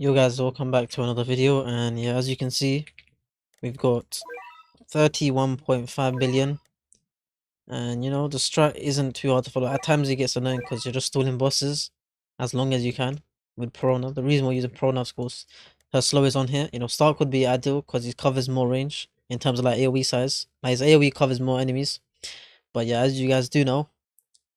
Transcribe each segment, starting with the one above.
Yo guys, welcome back to another video, and yeah, as you can see, we've got 31.5 billion, and the strat isn't too hard to follow. At times it gets annoying because you're just stalling bosses as long as you can with Piranha. The reason we're using Piranha, of course, her slow is on here. Stark would be ideal because he covers more range in terms of like AoE size. Like his AoE covers more enemies, but yeah, as you guys do know,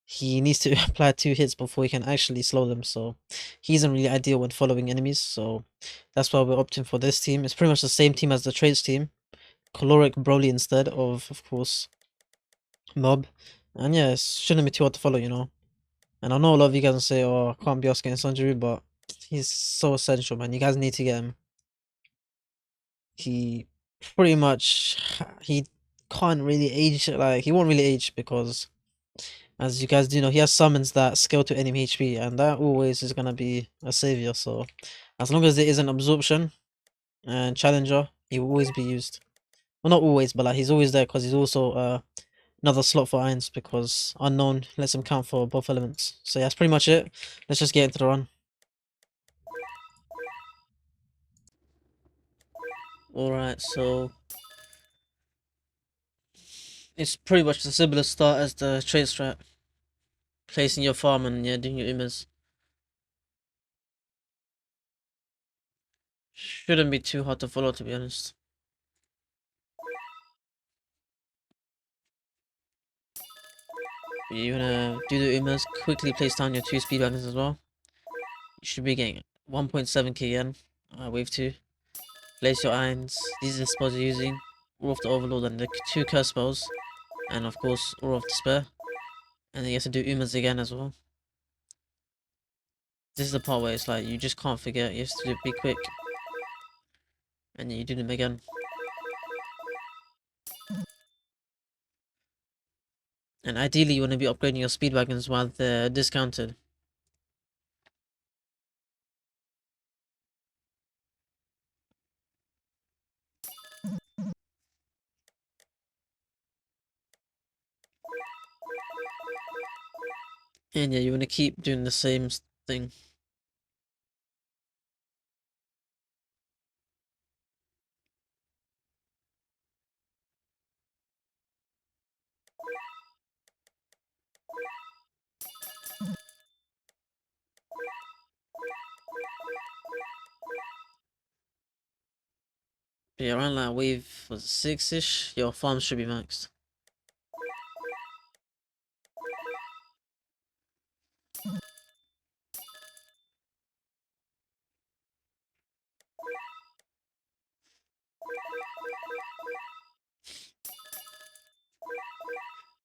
he needs to apply 2 hits before he can actually slow them, so he isn't really ideal when following enemies, so that's why we're opting for this team. It's pretty much the same team as the trades team. Caloric Broly instead of course, Mob. And yeah, it shouldn't be too hard to follow. And I know a lot of you guys will say, oh, I can't be asking Sanjuru, but he's so essential, man. You guys need to get him. He pretty much, he can't really age, like, he won't really age because as you guys do know, he has summons that scale to enemy HP, and that always is gonna be a savior. So, as long as there isn't absorption and challenger, he will always be used. Well, not always, but like he's always there because he's also another slot for irons because unknown lets him count for both elements. So yeah, that's pretty much it. Let's just get into the run. Alright, so it's pretty much the similar start as the trade strat. Placing your farm and yeah, doing your umas. Shouldn't be too hard to follow, to be honest. You're gonna do the umas, quickly place down your 2 speed wagons as well. You should be getting 1.7k yen, wave 2. Place your irons. These are the spells you're using. Aura of the Overlord and the 2 curse spells. And of course, Aura of Despair. And then you have to do umas again as well. This is the part where it's like, you just can't forget. You have to be quick. And then you do them again. And ideally, you want to be upgrading your speed wagons while they're discounted. And yeah, you want to keep doing the same thing. But yeah, around like wave was 6-ish, your farm should be maxed.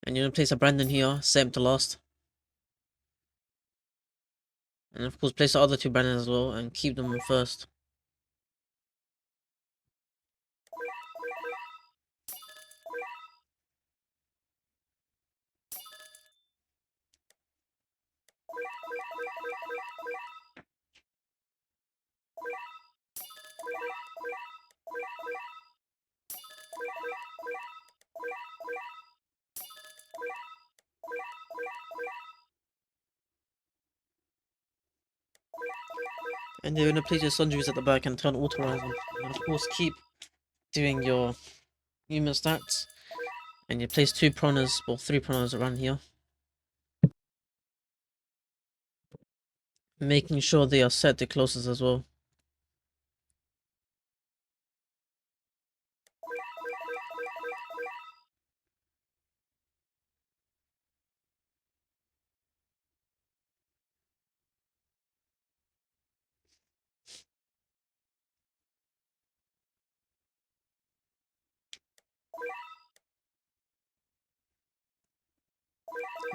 And you're gonna place a Brandon here, set him to last. And of course, place the other 2 Brandons as well and keep them on first. And you're gonna place your Sundries at the back and turn Auto Horizon. And of course, keep doing your human stats. And you place 2 Pronas, or 3 Pronas around here. Making sure they are set to closest as well.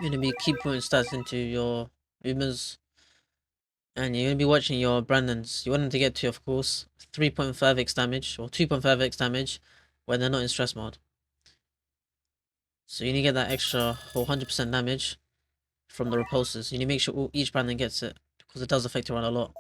You're gonna be keep putting stats into your Umas. And you're gonna be watching your Brandons. You want them to get to, of course, 3.5x damage, or 2.5x damage, when they're not in stress mode. So you need to get that extra 100% damage from the repulsors. You need to make sure each Brandon gets it, because it does affect your run a lot.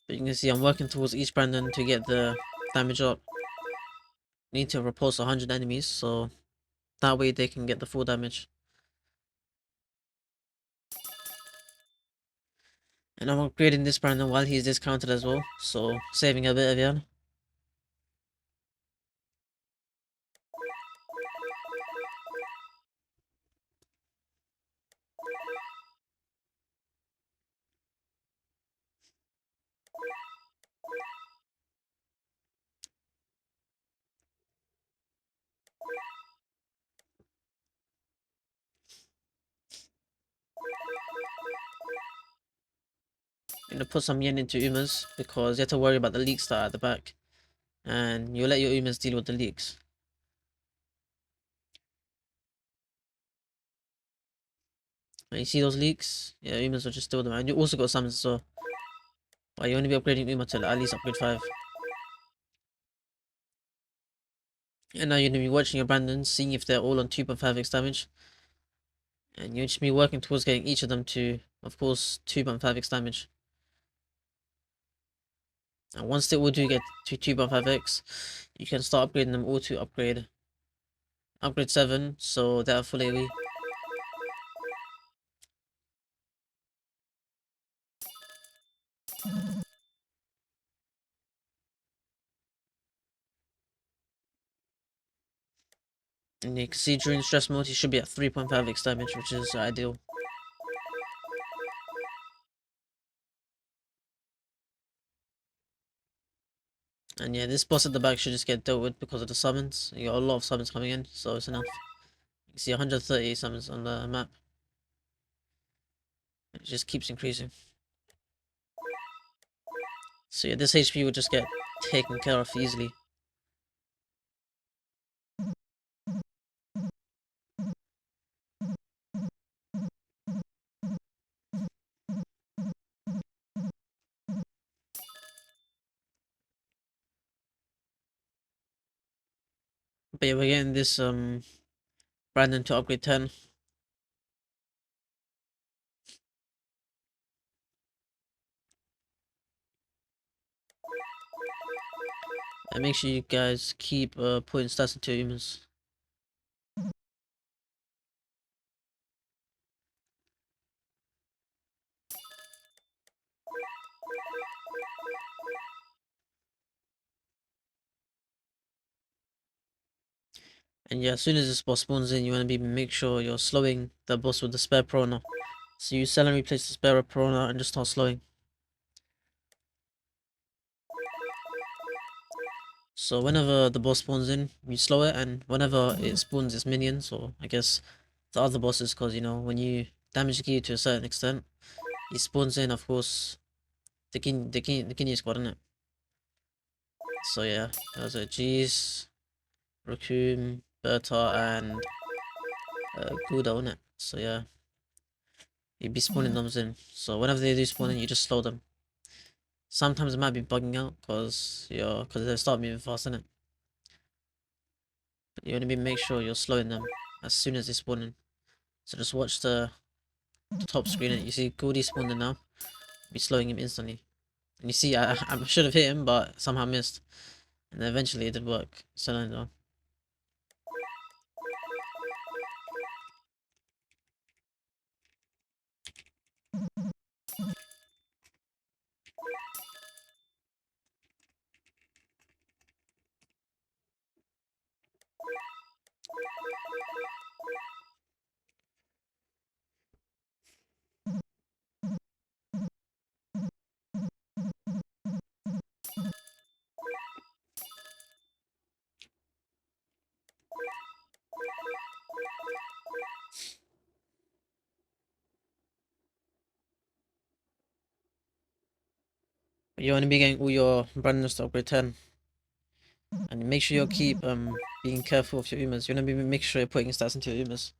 But you can see I'm working towards each Brandon to get the damage up. Need to repulse 100 enemies, so that way they can get the full damage. And I'm upgrading this Brandon while he's discounted as well, so saving a bit of yarn. I'm gonna put some yen into Umas because you have to worry about the leaks that are at the back. And you let your Umas deal with the leaks. And you see those leaks? Yeah, Umas will just deal with them. And you also got summons, so well, you only be upgrading Uma till at least upgrade 5. And now you're gonna be watching your Brandons, seeing if they're all on 2.5x damage. And you'll just be working towards getting each of them to, of course, 2.5x damage. And once they all do get to 2.5x, you can start upgrading them all to upgrade 7, so they're full AoE. And you can see during stress mode, he should be at 3.5x damage, which is ideal. And yeah, this boss at the back should just get dealt with because of the summons. You got a lot of summons coming in, so it's enough. You can see 138 summons on the map. It just keeps increasing. So yeah, this HP will just get taken care of easily. But yeah, we're getting this Brandon to upgrade 10. And make sure you guys keep putting stats into your humans. And yeah, as soon as this boss spawns in, you want to make sure you're slowing the boss with the spare prona. So you sell and replace the spare prona and just start slowing. So whenever the boss spawns in, you slow it, and whenever it spawns its minions, or I guess the other bosses, because you know, when you damage the key to a certain extent, he spawns in, of course, the Guinea squad, innit? So yeah, there's a Jeez, Raccoon, Berta, and Gouda, innit? So yeah, you'd be spawning them in. So whenever they do spawn in, you just slow them. Sometimes it might be bugging out, because they start moving fast, innit? But you want to make sure you're slowing them as soon as they spawn in. So just watch the top screen and you see Goldie spawned in now. Be slowing him instantly. And you see I should have hit him but somehow missed. And then eventually it did work. So no. But you want to be getting all your Brandons to upgrade 10. And make sure you keep being careful of your Umas. You want to be make sure you're putting stats into your Umas.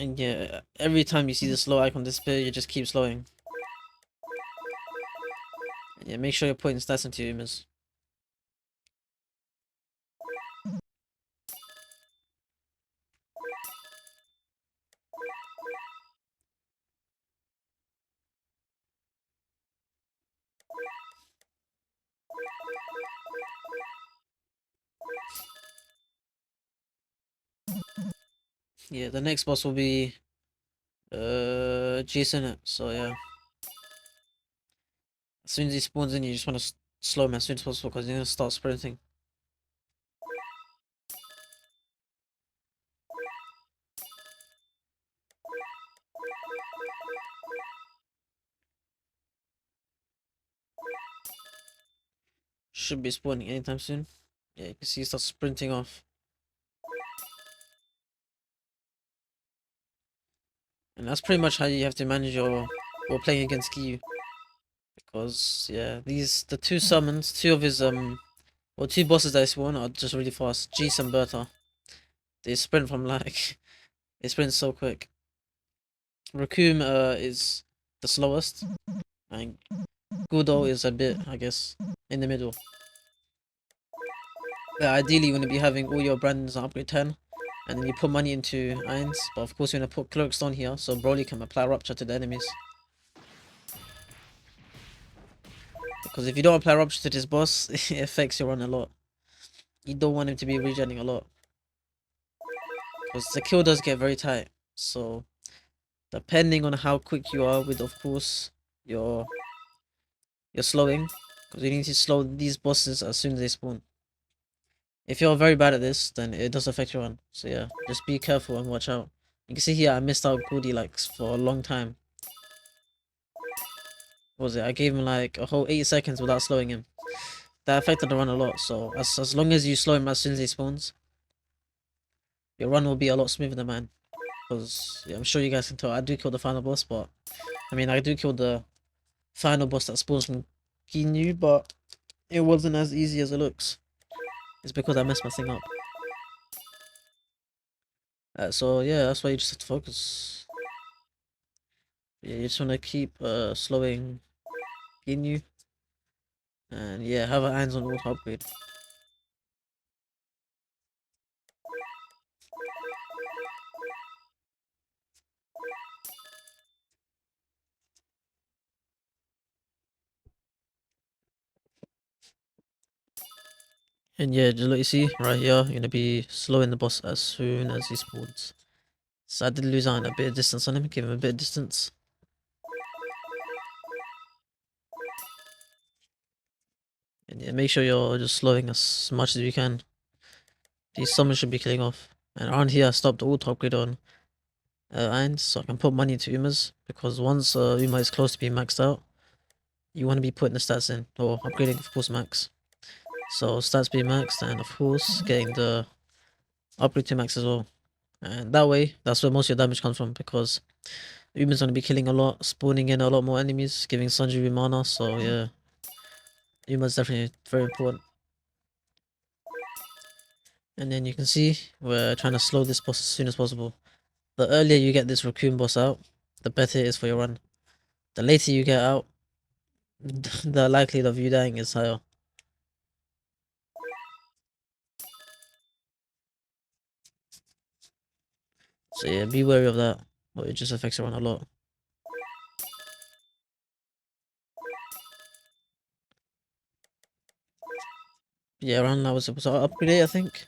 And yeah, every time you see the slow icon disappear, you just keep slowing. And yeah, make sure you're putting stats into your Umas. Yeah, the next boss will be Jason. So yeah, as soon as he spawns in, you just want to slow him as soon as possible because he's gonna start sprinting. Should be spawning anytime soon. Yeah, you can see he starts sprinting off. And that's pretty much how you have to manage your while playing against Giyu. Because yeah, the two summons, two of his well two bosses that I spawn are just really fast. Jeez and Berta. They sprint from like they sprint so quick. Raccoon is the slowest. And Gudo is a bit, I guess, in the middle. Yeah, ideally you want to be having all your brands on upgrade 10. And then you put money into irons, but of course you want to put clerk stone here so Broly can apply rupture to the enemies. Because if you don't apply rupture to this boss, it affects your run a lot. You don't want him to be regenning a lot. Because the kill does get very tight. So depending on how quick you are with, of course, your slowing. Because you need to slow these bosses as soon as they spawn. If you're very bad at this, then it does affect your run. So yeah, just be careful and watch out. You can see here I missed out Goody like for a long time. What was it? I gave him like a whole 8 seconds without slowing him. That affected the run a lot. So as long as you slow him as soon as he spawns, your run will be a lot smoother than mine. Because yeah, I'm sure you guys can tell I do kill the final boss, but I mean I do kill the final boss that spawns from Ginyu, but it wasn't as easy as it looks. It's because I messed my thing up. So yeah, that's why you just have to focus. Yeah, you just want to keep slowing Ginyu. And yeah, have our hands on auto upgrade. And yeah, just like you see right here, you're gonna be slowing the boss as soon as he spawns. So I did lose out on a bit of distance on him, give him a bit of distance. And yeah, make sure you're just slowing as much as you can. These summons should be killing off. And around here I stopped the auto upgrade on irons so I can put money into Umas. Because once Uma is close to being maxed out, you want to be putting the stats in. Or upgrading of course max. So stats being maxed and of course getting the upgrade to max as well. And that way, that's where most of your damage comes from because Uma's gonna be killing a lot, spawning in a lot more enemies, giving Sanji mana, so yeah. Uma's definitely very important. And then you can see we're trying to slow this boss as soon as possible. The earlier you get this Raccoon boss out, the better it is for your run. The later you get out, the likelihood of you dying is higher. So yeah, be wary of that, or it just affects your run a lot. Yeah, around that was supposed to upgrade it, I think.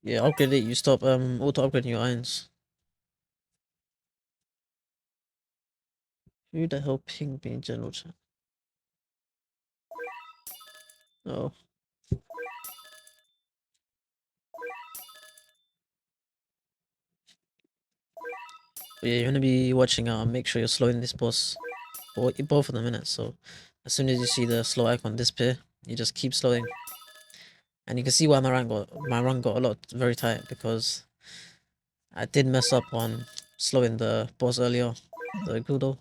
Yeah, upgrade it, you stop auto upgrading your irons. Who the hell pinged me in general chat? Oh. But yeah, you're gonna be watching out and make sure you're slowing this boss for both of the minutes. So as soon as you see the slow icon disappear, you just keep slowing. And you can see why my run got a lot very tight because I did mess up on slowing the boss earlier, the Gudo.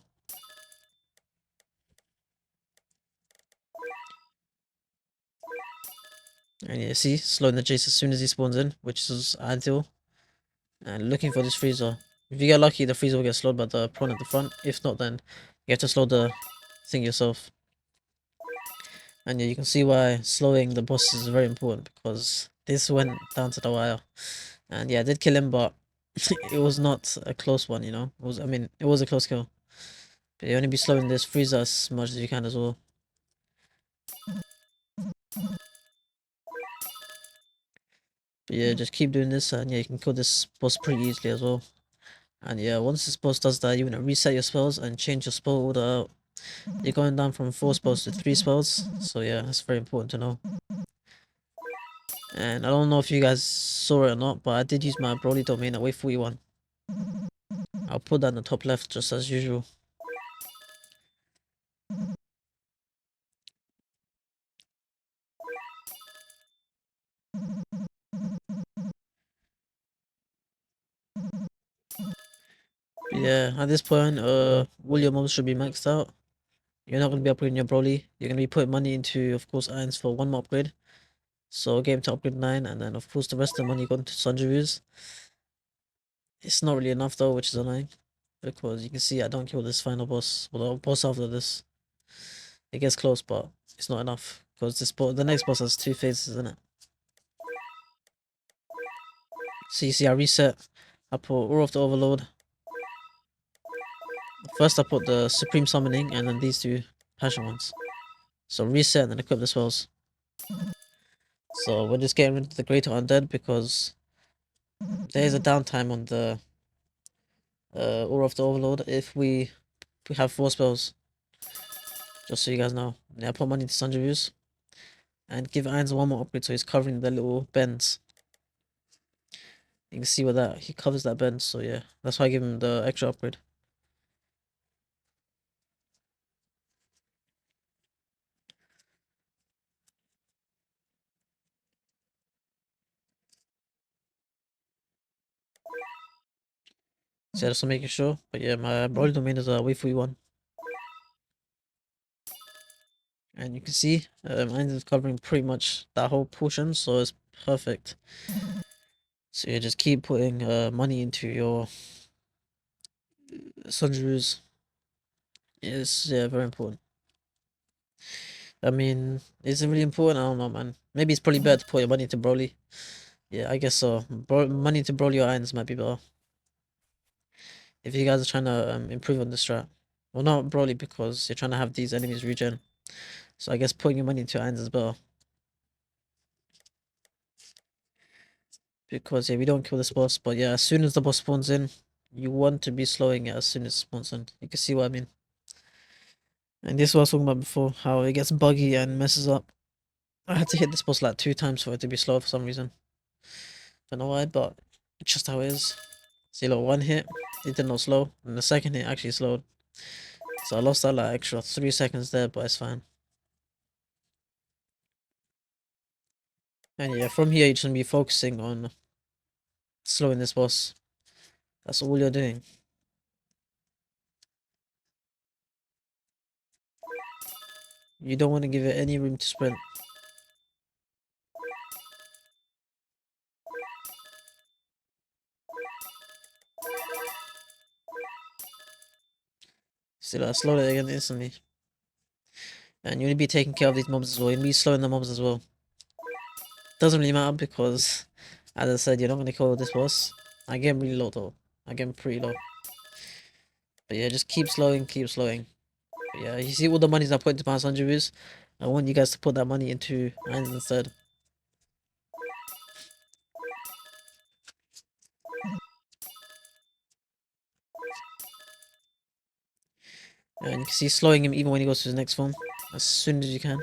And you see, slowing the Jace as soon as he spawns in, which is ideal. And looking for this freezer. If you get lucky, the freezer will get slowed by the prawn at the front. If not, then you have to slow the thing yourself. And yeah, you can see why slowing the boss is very important, because this went down to the wire. And yeah, I did kill him, but it was not a close one, you know? I mean, it was a close kill. But you only be slowing this freezer as much as you can as well. But yeah, just keep doing this, and yeah, you can kill this boss pretty easily as well. And yeah, once this boss does that, you're gonna reset your spells and change your spell order out. You're going down from 4 spells to 3 spells, so yeah, that's very important to know. And I don't know if you guys saw it or not, but I did use my Broly domain at wave 41. I'll put that in the top left just as usual. But yeah, at this point, all your mobs should be maxed out. You're not gonna be upgrading your Broly. You're gonna be putting money into, of course, irons for one more upgrade. So get him to upgrade 9, and then of course the rest of the money going to Sanjuru's. It's not really enough though, which is annoying. Because you can see I don't kill this final boss, or the boss after this. It gets close, but it's not enough. Because the next boss has 2 phases in it. So you see I reset. I put Aura of the Overload. First I put the Supreme Summoning, and then these 2 Passion ones. So reset and then equip the spells. So we're just getting rid of the Greater Undead because there is a downtime on the Aura of the Overload if we have 4 spells. Just so you guys know. Yeah, I put money into Sanjuru's. And give Irons one more upgrade so he's covering the little bends. You can see with that, he covers that bend, so yeah. That's why I give him the extra upgrade. So yeah, just making sure. But yeah, my Broly domain is a wave 41. And you can see, Irons is covering pretty much that whole portion, so it's perfect. So yeah, just keep putting money into your Sanjuru's. It's yeah, very important. I mean, is it really important? I don't know, man. Maybe it's probably better to put your money into Broly. Yeah, I guess so. Money into Broly or Irons might be better. If you guys are trying to improve on the strat. Well, not Broly, because you're trying to have these enemies regen. So I guess putting your money into Irons as well. Because yeah, we don't kill this boss, but yeah, as soon as the boss spawns in, you want to be slowing it as soon as it spawns in. You can see what I mean. And this is what I was talking about before, how it gets buggy and messes up. I had to hit this boss like 2 times for it to be slow for some reason. Don't know why, but it's just how it is. See, look, 1 hit, it did not slow, and the second hit actually slowed. So I lost that like extra 3 seconds there, but it's fine. And yeah, from here, you're just gonna be focusing on slowing this boss. That's all you're doing. You don't want to give it any room to sprint. See, I slowed it again instantly. And you need to be taking care of these mobs as well. You need to be slowing the mobs as well. Doesn't really matter because, as I said, you're not going to kill this boss. I get him really low though. I get him pretty low. But yeah, just keep slowing, keep slowing. But yeah, you see all the monies I put into my Sanjuru's? I want you guys to put that money into Irons instead. And you can see slowing him even when he goes to his next form. As soon as you can.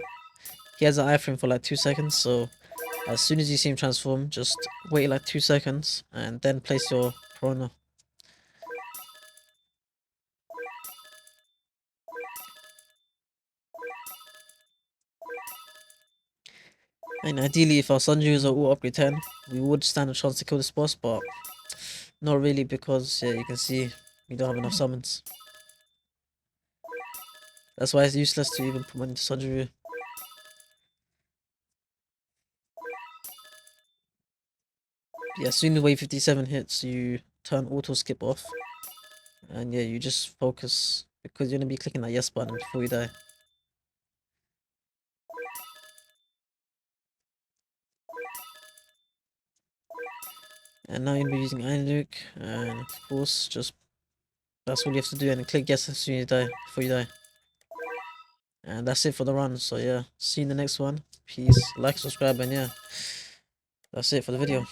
He has an iframe for like 2 seconds, so as soon as you see him transform, just wait like 2 seconds and then place your Piranha. And ideally, if our Sanjus are all upgrade 10, we would stand a chance to kill this boss, but not really because, yeah, you can see we don't have enough summons. That's why it's useless to even put money into Sanjuru. Yeah, as soon as wave 57 hits, you turn auto skip off, and yeah, you just focus because you're gonna be clicking that yes button before you die. And now you'll be using Iron Nuke, and of course, just that's all you have to do, and click yes as soon as you die, before you die. And that's it for the run. So yeah, see you in the next one. Peace, like, subscribe, and yeah, that's it for the video.